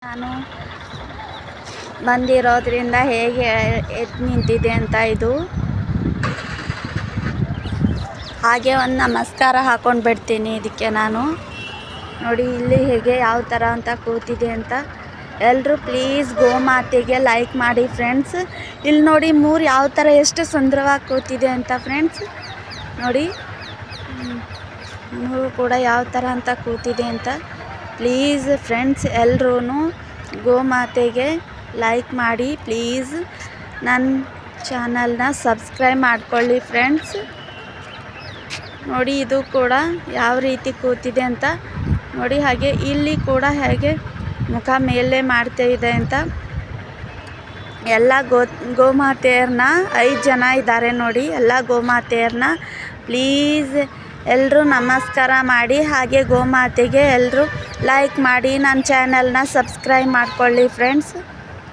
ನಾನು ಬಂದಿರೋದ್ರಿಂದ ಹೇಗೆ ಎದ್ದು ನಿಂತಿದೆ ಅಂತ ಇದು. ಹಾಗೆ ಒಂದು ನಮಸ್ಕಾರ ಹಾಕೊಂಡು ಬಿಡ್ತೀನಿ ಇದಕ್ಕೆ ನಾನು. ನೋಡಿ ಇಲ್ಲಿ ಹೇಗೆ ಯಾವ ಥರ ಅಂತ ಕೂತಿದೆ ಅಂತ. ಎಲ್ಲರೂ ಪ್ಲೀಸ್ ಗೋಮಾತೆಗೆ ಲೈಕ್ ಮಾಡಿ ಫ್ರೆಂಡ್ಸ್. ಇಲ್ಲಿ ನೋಡಿ ಮೂರು ಯಾವ ಥರ ಎಷ್ಟು ಸುಂದರವಾಗಿ ಕೂತಿದೆ ಅಂತ ಫ್ರೆಂಡ್ಸ್. ನೋಡಿ ಮೂರು ಕೂಡ ಯಾವ ಥರ ಅಂತ ಕೂತಿದೆ ಅಂತ. ಪ್ಲೀಸ್ ಫ್ರೆಂಡ್ಸ್ ಎಲ್ಲರೂ ಗೋಮಾತೆಗೆ ಲೈಕ್ ಮಾಡಿ ಪ್ಲೀಸ್. ನನ್ನ ಚಾನಲ್ನ ಸಬ್ಸ್ಕ್ರೈಬ್ ಮಾಡ್ಕೊಳ್ಳಿ ಫ್ರೆಂಡ್ಸ್. ನೋಡಿ ಇದು ಕೂಡ ಯಾವ ರೀತಿ ಕೂತಿದೆ ಅಂತ ನೋಡಿ. ಹಾಗೆ ಇಲ್ಲಿ ಕೂಡ ಹೇಗೆ ಮುಖ ಮೇಲೆ ಮಾಡ್ತಾ ಇದೆ ಅಂತ. ಎಲ್ಲ ಗೋಮಾತೆಯರನ್ನ 5 ಜನ ಇದ್ದಾರೆ ನೋಡಿ. ಎಲ್ಲ ಗೋಮಾತೆಯರನ್ನ ಪ್ಲೀಸ್ ಎಲ್ಲರೂ ನಮಸ್ಕಾರ ಮಾಡಿ. ಹಾಗೆ ಗೋಮಾತೆಗೆ ಎಲ್ಲರೂ ಲೈಕ್ ಮಾಡಿ. ನನ್ನ ಚಾನಲ್ನ ಸಬ್ಸ್ಕ್ರೈಬ್ ಮಾಡ್ಕೊಳ್ಳಿ ಫ್ರೆಂಡ್ಸ್.